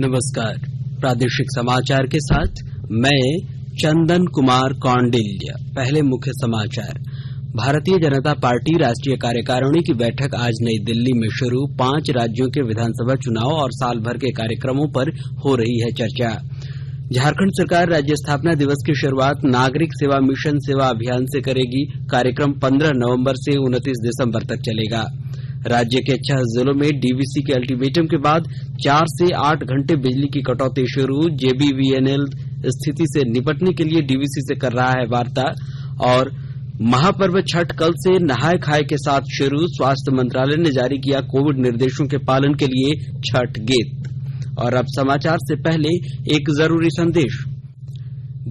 नमस्कार। प्रादेशिक समाचार के साथ मैं चंदन कुमार कौंडिल्य। पहले मुख्य समाचार। भारतीय जनता पार्टी राष्ट्रीय कार्यकारिणी की बैठक आज नई दिल्ली में शुरू। 5 राज्यों के विधानसभा चुनाव और साल भर के कार्यक्रमों पर हो रही है चर्चा। झारखंड सरकार राज्य स्थापना दिवस की शुरुआत नागरिक सेवा मिशन सेवा अभियान से करेगी। कार्यक्रम 15 नवंबर से 29 दिसंबर तक चलेगा। राज्य के 6 जिलों में डीवीसी के अल्टीमेटम के बाद 4 से 8 घंटे बिजली की कटौती शुरू। जेबीवीएनएल स्थिति से निपटने के लिए डीवीसी से कर रहा है वार्ता। और महापर्व छठ कल से नहाय खाए के साथ शुरू। स्वास्थ्य मंत्रालय ने जारी किया कोविड निर्देशों के पालन के लिए छठ गीत। और अब समाचार से पहले एक जरूरी संदेश।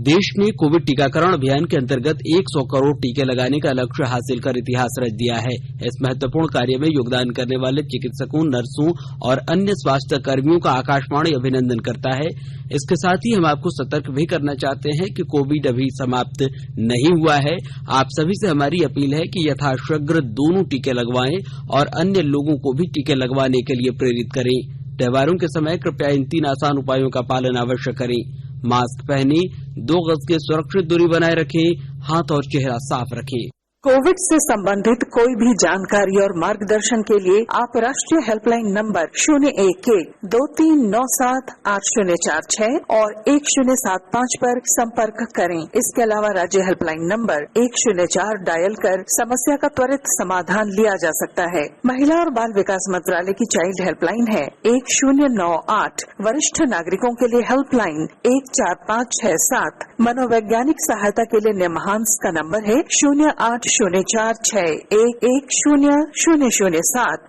देश ने कोविड टीकाकरण अभियान के अंतर्गत 100 करोड़ टीके लगाने का लक्ष्य हासिल कर इतिहास रच दिया है। इस महत्वपूर्ण कार्य में योगदान करने वाले चिकित्सकों, नर्सों और अन्य स्वास्थ्य कर्मियों का आकाशवाणी अभिनंदन करता है। इसके साथ ही हम आपको सतर्क भी करना चाहते हैं कि कोविड अभी समाप्त नहीं हुआ है। आप सभी से हमारी अपील है कि यथाशीघ्र दोनों टीके लगवाएं और अन्य लोगों को भी टीके लगवाने के लिए प्रेरित करें। त्योहारों के समय कृपया इन 3 आसान उपायों का पालन अवश्य करें। मास्क पहने, 2 गज की सुरक्षित दूरी बनाए रखें, हाथ और चेहरा साफ रखें। कोविड से संबंधित कोई भी जानकारी और मार्गदर्शन के लिए आप राष्ट्रीय हेल्पलाइन नंबर 0112397846 और 1075 पर संपर्क करें। इसके अलावा राज्य हेल्पलाइन नंबर 104 डायल कर समस्या का त्वरित समाधान लिया जा सकता है। महिला और बाल विकास मंत्रालय की चाइल्ड हेल्पलाइन है 1098। वरिष्ठ नागरिकों के लिए हेल्पलाइन 14567। मनोवैज्ञानिक सहायता के लिए निमहांस का नंबर है 0804611007।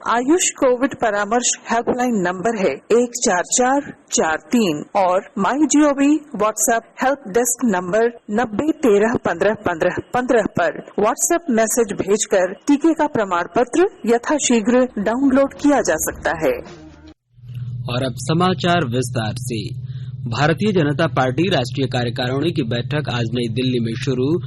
आयुष कोविड परामर्श हेल्पलाइन नंबर है 14443 और MyGov WhatsApp help desk number 9013151515 पर व्हाट्सएप मैसेज भेजकर टीके का प्रमाण पत्र यथाशीघ्र डाउनलोड किया जा सकता है। और अब समाचार विस्तार से। भारतीय जनता पार्टी राष्ट्रीय कार्यकारिणी की बैठक आज नई दिल्ली में शुरू।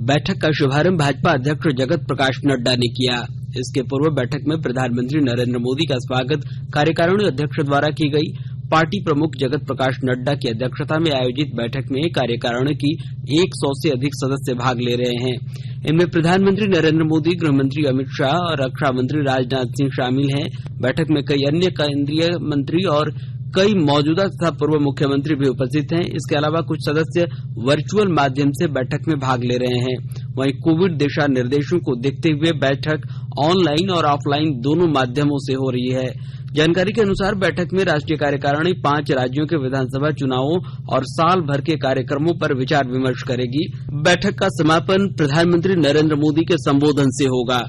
बैठक का शुभारंभ भाजपा अध्यक्ष जगत प्रकाश नड्डा ने किया। इसके पूर्व बैठक में प्रधानमंत्री नरेंद्र मोदी का स्वागत कार्यकारिणी अध्यक्ष द्वारा की गई। पार्टी प्रमुख जगत प्रकाश नड्डा की अध्यक्षता में आयोजित बैठक में कार्यकारिणी की 100 से अधिक सदस्य भाग ले रहे हैं। इनमें प्रधानमंत्री नरेंद्र मोदी, गृह मंत्री अमित शाह और रक्षा मंत्री राजनाथ सिंह शामिल हैं। बैठक में कई अन्य केंद्रीय मंत्री और कई मौजूदा तथा पूर्व मुख्यमंत्री भी उपस्थित हैं। इसके अलावा कुछ सदस्य वर्चुअल माध्यम से बैठक में भाग ले रहे हैं। वहीं कोविड दिशा निर्देशों को देखते हुए बैठक ऑनलाइन और ऑफलाइन दोनों माध्यमों से हो रही है। जानकारी के अनुसार बैठक में राष्ट्रीय कार्यकारिणी 5 राज्यों के विधानसभा चुनावों और साल भर के कार्यक्रमों पर विचार विमर्श करेगी। बैठक का समापन प्रधानमंत्री नरेंद्र मोदी के संबोधन से होगा।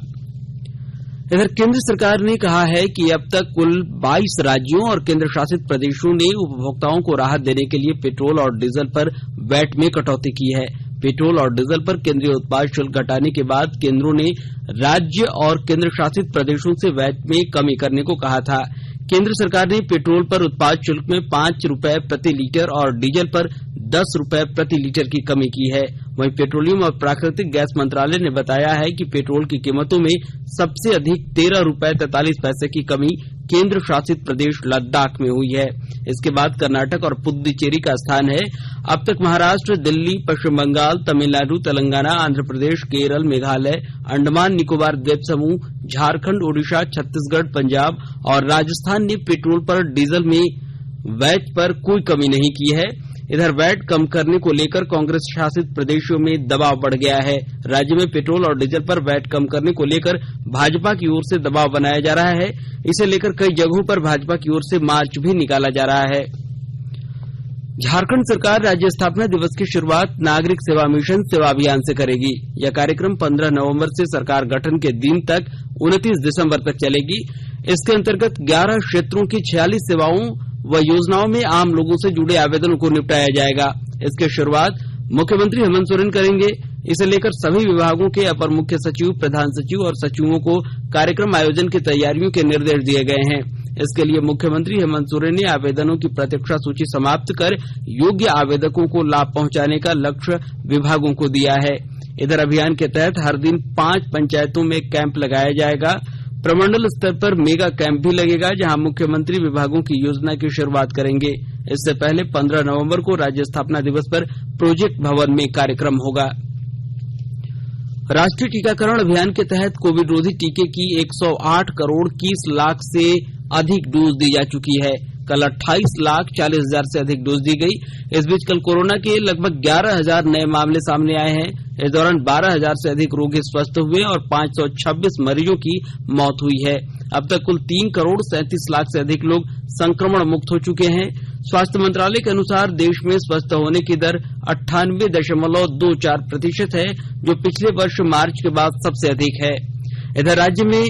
इधर केंद्र सरकार ने कहा है कि अब तक कुल 22 राज्यों और केंद्र शासित प्रदेशों ने उपभोक्ताओं को राहत देने के लिए पेट्रोल और डीजल पर वैट में कटौती की है। पेट्रोल और डीजल पर केंद्रीय उत्पाद शुल्क घटाने के बाद केंद्रों ने राज्य और केंद्र शासित प्रदेशों से वैट में कमी करने को कहा था। केंद्र सरकार ने पेट्रोल पर उत्पाद शुल्क में 5 रुपए प्रति लीटर और डीजल पर 10 रुपए प्रति लीटर की कमी की है। वहीं पेट्रोलियम और प्राकृतिक गैस मंत्रालय ने बताया है कि पेट्रोल की कीमतों में सबसे अधिक 13 रुपए 43 पैसे की कमी केंद्र शासित प्रदेश लद्दाख में हुई है। इसके बाद कर्नाटक और पुद्दुचेरी का स्थान है। अब तक महाराष्ट्र, दिल्ली, पश्चिम बंगाल, तमिलनाडु, तेलंगाना, आंध्र प्रदेश, केरल, मेघालय, अंडमान निकोबार द्वीप समूह, झारखंड, ओडिशा, छत्तीसगढ़, पंजाब और राजस्थान ने पेट्रोल पर डीजल में वैट पर कोई कमी नहीं की है। इधर वैट कम करने को लेकर कांग्रेस शासित प्रदेशों में दबाव बढ़ गया है। राज्य में पेट्रोल और डीजल पर वैट कम करने को लेकर भाजपा की ओर से दबाव बनाया जा रहा है। इसे लेकर कई जगहों पर भाजपा की ओर से मार्च भी निकाला जा रहा है। झारखंड सरकार राज्य स्थापना दिवस की शुरुआत नागरिक सेवा मिशन सेवा अभियान से करेगी। यह कार्यक्रम 15 नवंबर से सरकार गठन के दिन तक 29 दिसंबर तक चलेगी। इसके अंतर्गत 11 क्षेत्रों की 46 सेवाओं व योजनाओं में आम लोगों से जुड़े आवेदनों को निपटाया जाएगा। इसकी शुरुआत मुख्यमंत्री हेमंत सोरेन करेंगे। इसे लेकर सभी विभागों के अपर मुख्य सचिव, प्रधान सचिव और सचिवों को कार्यक्रम आयोजन की तैयारियों के निर्देश दिए गए हैं। इसके लिए मुख्यमंत्री हेमंत सोरेन ने आवेदनों की प्रतीक्षा सूची समाप्त कर योग्य आवेदकों को लाभ पहुंचाने का लक्ष्य विभागों को दिया है। इधर अभियान के तहत हर दिन 5 पंचायतों में कैंप लगाया जाएगा। प्रमंडल स्तर पर मेगा कैंप भी लगेगा, जहां मुख्यमंत्री विभागों की योजना की शुरुआत करेंगे। इससे पहले 15 नवंबर को राज्य स्थापना दिवस पर प्रोजेक्ट भवन में कार्यक्रम होगा। राष्ट्रीय टीकाकरण अभियान के तहत कोविड रोधी टीके की 108 करोड़ 21 लाख से अधिक डोज दी जा चुकी है। कल 28,40,000 से अधिक डोज दी गई। इस बीच कल कोरोना के लगभग 11,000 नए मामले सामने आए हैं। इस दौरान 12,000 से अधिक रोगी स्वस्थ हुए और 526 मरीजों की मौत हुई है। अब तक कुल 3 करोड़ 37 लाख से अधिक लोग संक्रमण मुक्त हो चुके हैं। स्वास्थ्य मंत्रालय के अनुसार देश में स्वस्थ होने की दर 98.24% है, जो पिछले वर्ष मार्च के बाद सबसे अधिक है। इधर राज्य में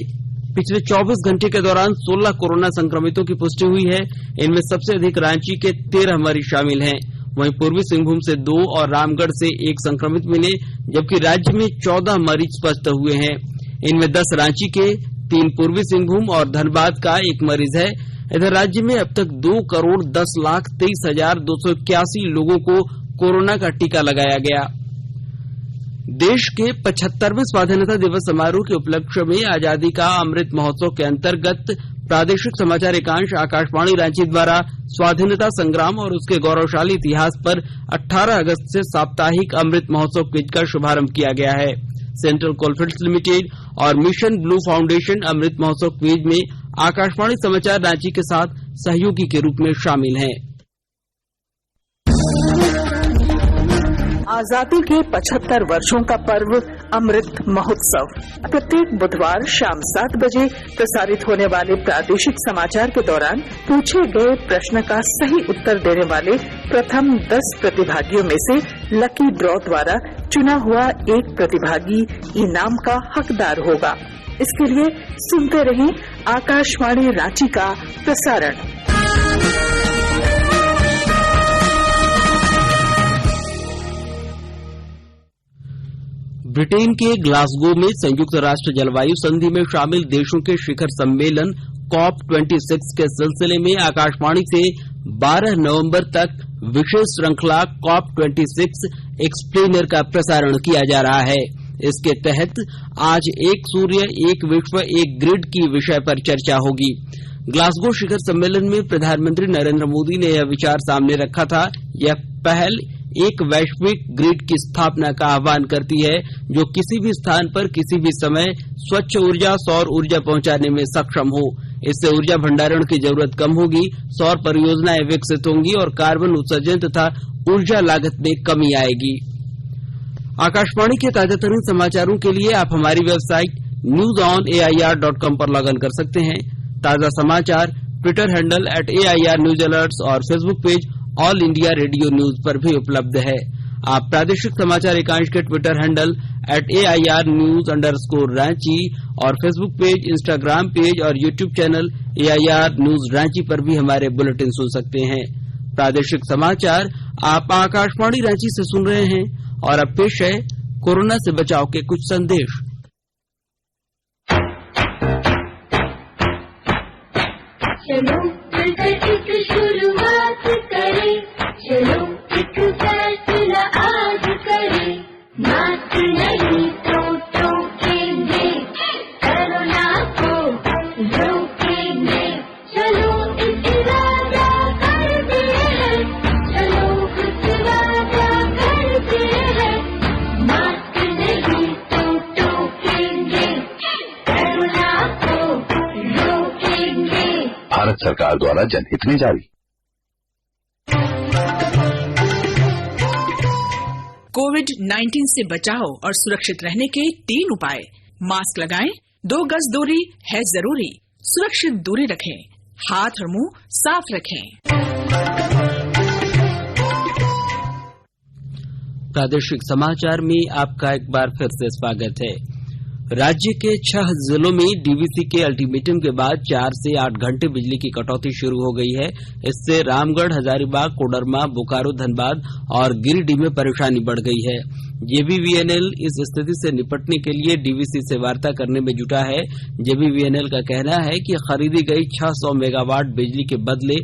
पिछले 24 घंटे के दौरान 16 कोरोना संक्रमितों की पुष्टि हुई है। इनमें सबसे अधिक रांची के 13 मरीज शामिल हैं। वहीं पूर्वी सिंहभूम से 2 और रामगढ़ से 1 संक्रमित मिले, जबकि राज्य में 14 मरीज स्वस्थ हुए हैं। इनमें 10 रांची के, 3 पूर्वी सिंहभूम और धनबाद का 1 मरीज है। इधर राज्य में अब तक 2 करोड़ 10,23,281 लोगों को कोरोना का टीका लगाया गया। देश के 75वें स्वाधीनता दिवस समारोह के उपलक्ष्य में आजादी का अमृत महोत्सव के अंतर्गत प्रादेशिक समाचार एकांश आकाशवाणी रांची द्वारा स्वाधीनता संग्राम और उसके गौरवशाली इतिहास पर 18 अगस्त से साप्ताहिक अमृत महोत्सव क्विज का शुभारंभ किया गया है। सेंट्रल कोलफील्ड्स लिमिटेड और mission blue foundation Amrit Mahotsav quiz में आकाशवाणी समाचार रांची के साथ सहयोगी के रूप में शामिल हैं। आजादी के 75 वर्षों का पर्व अमृत महोत्सव प्रत्येक बुधवार शाम 7 बजे प्रसारित होने वाले प्रादेशिक समाचार के दौरान पूछे गए प्रश्न का सही उत्तर देने वाले प्रथम 10 प्रतिभागियों में से लकी ड्रॉ द्वारा चुना हुआ एक प्रतिभागी इनाम का हकदार होगा। इसके लिए सुनते रहें आकाशवाणी रांची का प्रसारण। ब्रिटेन के ग्लासगो में संयुक्त राष्ट्र जलवायु संधि में शामिल देशों के शिखर सम्मेलन COP26 के सिलसिले में आकाशवाणी से 12 नवंबर तक विशेष श्रृंखला COP26 एक्सप्लेनर का प्रसारण किया जा रहा है। इसके तहत आज एक सूर्य एक विश्व एक ग्रिड की विषय पर चर्चा होगी। ग्लासगो शिखर सम्मेलन में प्रधानमंत्री नरेंद्र मोदी ने यह विचार सामने रखा था। यह पहल एक वैश्विक ग्रिड की स्थापना का आह्वान करती है, जो किसी भी स्थान पर किसी भी समय स्वच्छ ऊर्जा सौर ऊर्जा पहुंचाने में सक्षम हो। इससे ऊर्जा भंडारण की जरूरत कम होगी, सौर परियोजनाएं विकसित होंगी और कार्बन उत्सर्जन तथा ऊर्जा लागत में कमी आएगी। आकाशवाणी के ताजातरीन समाचारों के लिए आप हमारी वेबसाइट newsonair.com पर लॉग इन कर सकते हैं। ताजा समाचार ट्विटर हैंडल @AIRNewsAlerts और Facebook page all India radio news पर भी उपलब्ध है। आप प्रादेशिक समाचार एकांश के ट्विटर हैंडल @AIRNews_रांची और फेसबुक पेज, इंस्टाग्राम पेज और YouTube channel AIR news Ranchi पर भी हमारे बुलेटिन सुन सकते हैं। प्रादेशिक समाचार आप आकाशवाणी रांची से सुन रहे हैं और अब पेश है कोरोना से बचाव के कुछ संदेश। चलो मिलकर शुरुआत करें, चलो एक फैसला आज करें, मास्क नहीं तो टोकेंगे, कोरोना को रोकेंगे, चलो एक वादा करते हैं, चलो कुछ वादा करते हैं, मास्क नहीं तो टोकेंगे, कोरोना को रोकेंगे। भारत सरकार द्वारा जनहित में जारी। कोविड-19 से बचाव और सुरक्षित रहने के 3 उपाय। मास्क लगाएं, 2 गज दूरी है जरूरी, सुरक्षित दूरी रखें, हाथ और मुंह साफ रखें। प्रादेशिक समाचार में आपका एक बार फिर से स्वागत है। राज्य के 6 जिलों में डीवीसी के अल्टीमेटम के बाद 4 से 8 घंटे बिजली की कटौती शुरू हो गई है। इससे रामगढ़, हजारीबाग, कोडरमा, बोकारो, धनबाद और गिरिडीह में परेशानी बढ़ गई है। जेबीवीएनएल इस स्थिति से निपटने के लिए डीवीसी से वार्ता करने में जुटा है। जेबीवीएनएल का कहना है कि खरीदी गई 600 मेगावाट बिजली के बदले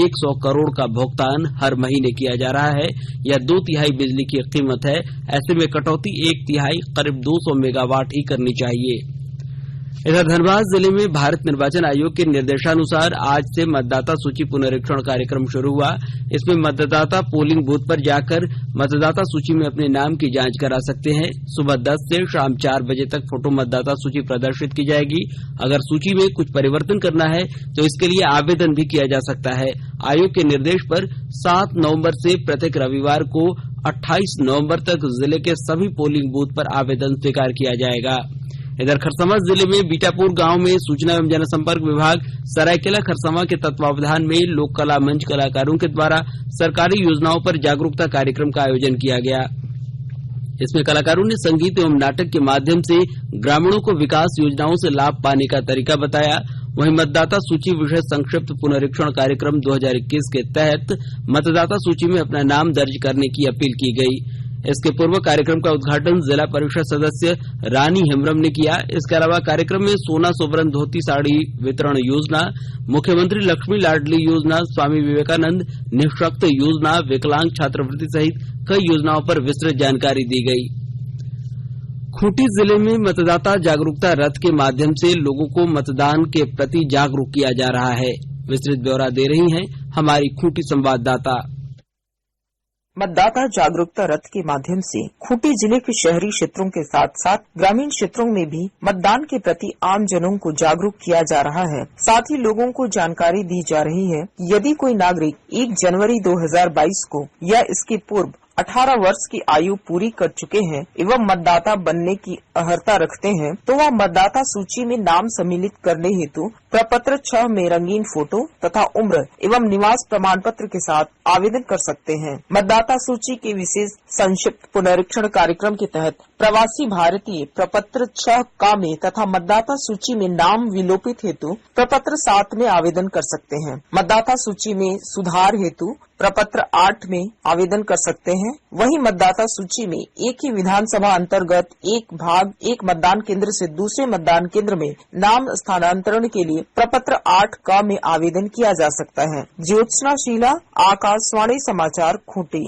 100 करोड़ का भुगतान हर महीने किया जा रहा है। यह 2/3 बिजली की कीमत है। ऐसे में कटौती 1/3 करीब 200 मेगावाट ही करनी चाहिए। इधर धनबाद जिले में भारत निर्वाचन आयोग के निर्देशानुसार आज से मतदाता सूची पुनरीक्षण कार्यक्रम शुरू हुआ। इसमें मतदाता पोलिंग बूथ पर जाकर मतदाता सूची में अपने नाम की जांच करा सकते हैं। सुबह 10 से शाम 4 बजे तक फोटो मतदाता सूची प्रदर्शित की जाएगी। अगर सूची में कुछ परिवर्तन करना है तो इसके लिए आवेदन भी किया जा सकता है। आयोग के निर्देश पर 7 नवंबर से प्रत्येक रविवार को 28 नवंबर तक जिले के सभी पोलिंग बूथ पर आवेदन स्वीकार किया जाएगा। इधर खरसावां जिले में बीटापुर गांव में सूचना एवं जनसंपर्क विभाग सरायकेला खरसावां के तत्वावधान में लोक कला मंच कलाकारों के द्वारा सरकारी योजनाओं पर जागरूकता कार्यक्रम का आयोजन किया गया। इसमें कलाकारों ने संगीत एवं नाटक के माध्यम से ग्रामीणों को विकास योजनाओं से लाभ पाने का तरीका बताया। वहीं मतदाता सूची विषय संक्षिप्त पुनरीक्षण कार्यक्रम 2021 के तहत मतदाता सूची में अपना नाम दर्ज करने की अपील की गई। इसके पूर्व कार्यक्रम का उद्घाटन जिला परिषद सदस्य रानी हेम्ब्रम ने किया। इसके अलावा कार्यक्रम में सोना सोबरन धोती साड़ी वितरण योजना, मुख्यमंत्री लक्ष्मी लाडली योजना, स्वामी विवेकानंद निःशक्त योजना, विकलांग छात्रवृत्ति सहित कई योजनाओं पर विस्तृत जानकारी दी गई। खूंटी जिले में मतदाता जागरूकता रथ के माध्यम से लोगों को मतदान के प्रति जागरूक किया जा रहा है। विस्तृत ब्यौरा दे रही हैं हमारी खूंटी संवाददाता। मतदाता जागरूकता रथ के माध्यम से खूंटी जिले के शहरी क्षेत्रों के साथ साथ ग्रामीण क्षेत्रों में भी मतदान के प्रति आम जनों को जागरूक किया जा रहा है। साथ ही लोगों को जानकारी दी जा रही है कि यदि कोई नागरिक 1 जनवरी 2022 को या इसके पूर्व 18 वर्ष की आयु पूरी कर चुके हैं एवं मतदाता बनने की अर्हता रखते हैं तो वह मतदाता सूची में नाम सम्मिलित करने हेतु प्रपत्र 6 में रंगीन फोटो तथा उम्र एवं निवास प्रमाण पत्र के साथ आवेदन कर सकते हैं। मतदाता सूची के विशेष संक्षिप्त पुनरीक्षण कार्यक्रम के तहत प्रवासी भारतीय प्रपत्र 6 का में तथा मतदाता सूची में नाम विलोपित हेतु प्रपत्र 7 में आवेदन कर सकते हैं। मतदाता सूची में सुधार हेतु प्रपत्र 8 में आवेदन कर सकते हैं। वहीं मतदाता सूची में एक ही विधानसभा अंतर्गत एक भाग एक मतदान केंद्र से दूसरे मतदान केंद्र में नाम स्थानांतरण के लिए प्रपत्र 8 का में आवेदन किया जा सकता है। ज्योत्सना शीला, आकाशवाणी समाचार, खूंटी।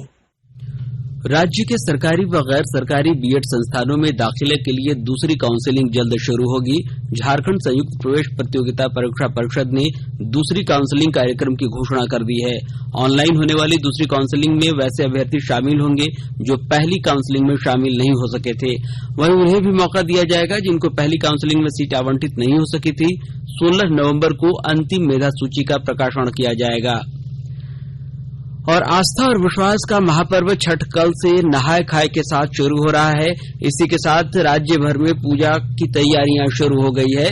राज्य के सरकारी व गैर सरकारी बीएड संस्थानों में दाखिले के लिए दूसरी काउंसलिंग जल्द शुरू होगी। झारखंड संयुक्त प्रवेश प्रतियोगिता परीक्षा परिषद ने दूसरी काउंसलिंग कार्यक्रम की घोषणा कर दी है। ऑनलाइन होने वाली दूसरी काउंसलिंग में वैसे अभ्यर्थी शामिल होंगे जो पहली काउंसलिंग में शामिल नहीं हो सके थे। वहीं उन्हें भी मौका दिया जाएगा जिनको पहली काउंसलिंग में सीट आवंटित नहीं हो सकी थी। 16 नवंबर को अंतिम मेधा सूची का प्रकाशन किया जाएगा। और आस्था और विश्वास का महापर्व छठ कल से नहाय खाए के साथ शुरू हो रहा है। इसी के साथ राज्य भर में पूजा की तैयारियां शुरू हो गई है।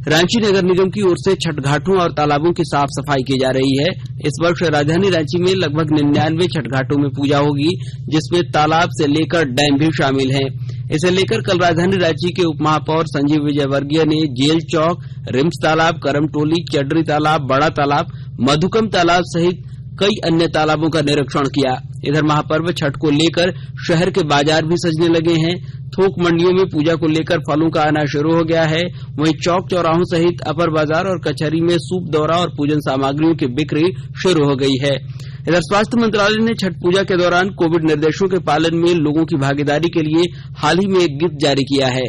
रांची नगर निगम की ओर से छठ घाटों और तालाबों की साफ सफाई की जा रही है। इस वर्ष राजधानी रांची में लगभग 99 छठ घाटों में पूजा होगी, जिसमें तालाब से लेकर डैम भी शामिल हैं। इसे लेकर कल राजधानी रांची के उप महापौर संजीव विजयवर्गीय ने जेल चौक, रिम्स तालाब, करमटोली, चडरी तालाब, बड़ा तालाब, मधुकम तालाब सहित कई अन्य तालाबों का निरीक्षण किया। इधर महापर्व छठ को लेकर शहर के बाजार भी सजने लगे हैं। थोक मंडियों में पूजा को लेकर फलों का आना शुरू हो गया है। वहीं चौक चौराहों सहित अपर बाजार और कचहरी में सूप दौरा और पूजन सामग्रियों की बिक्री शुरू हो गई है। इधर स्वास्थ्य मंत्रालय ने छठ पूजा के दौरान कोविड निर्देशों के पालन में लोगों की भागीदारी के लिए हाल ही में एक गिफ्ट जारी किया है।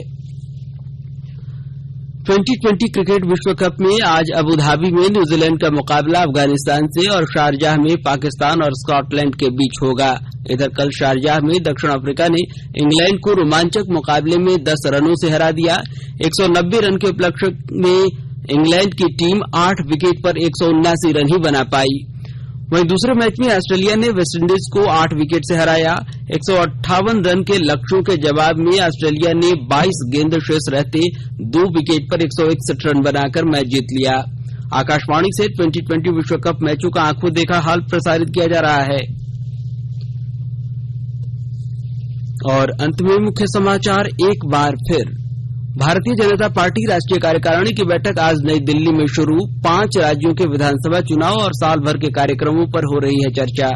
2020 क्रिकेट विश्व कप में आज अबुधाबी में न्यूजीलैंड का मुकाबला अफगानिस्तान से और शारजाह में पाकिस्तान और स्कॉटलैंड के बीच होगा। इधर कल शारजाह में दक्षिण अफ्रीका ने इंग्लैंड को रोमांचक मुकाबले में 10 रनों से हरा दिया। 190 रन के उपलक्ष्य में इंग्लैंड की टीम 8 विकेट पर 179 रन ही बना पाई। वहीं दूसरे मैच में ऑस्ट्रेलिया ने वेस्टइंडीज को 8 विकेट से हराया। 158 रन के लक्ष्यों के जवाब में ऑस्ट्रेलिया ने 22 गेंद शेष रहते 2 विकेट पर 161 रन बनाकर मैच जीत लिया। आकाशवाणी से 2020 विश्व कप मैचों का आंखों देखा हाल प्रसारित किया जा रहा है। और अंत में मुख्य समाचार एक बार फिर। भारतीय जनता पार्टी राष्ट्रीय कार्यकारिणी की बैठक आज नई दिल्ली में शुरू। 5 राज्यों के विधानसभा चुनाव और साल भर के कार्यक्रमों पर हो रही है चर्चा।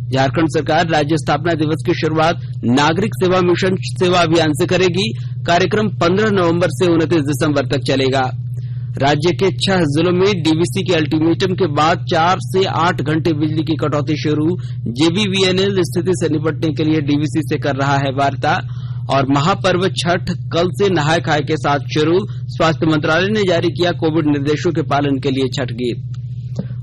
झारखंड सरकार राज्य स्थापना दिवस की शुरुआत नागरिक सेवा मिशन सेवा अभियान से करेगी। कार्यक्रम 15 नवंबर से 29 दिसंबर तक चलेगा। राज्य के 6 जिलों में डीवीसी के अल्टीमेटम के बाद 4 से 8 घंटे बिजली की कटौती शुरू। जेबीवीएनएल स्थिति से निपटने के लिए डीवीसी से कर रहा है वार्ता। और महापर्व छठ कल से नहाय खाए के साथ शुरू। स्वास्थ्य मंत्रालय ने जारी किया कोविड निर्देशों के पालन के लिए छठ गीत।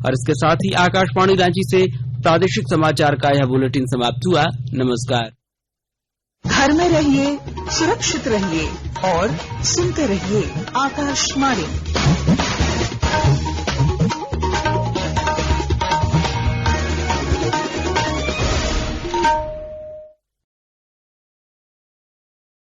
और इसके साथ ही आकाशवाणी रांची से प्रादेशिक समाचार का यह बुलेटिन समाप्त हुआ। नमस्कार। घर में रहिए, सुरक्षित रहिए और सुनते रहिए आकाशवाणी।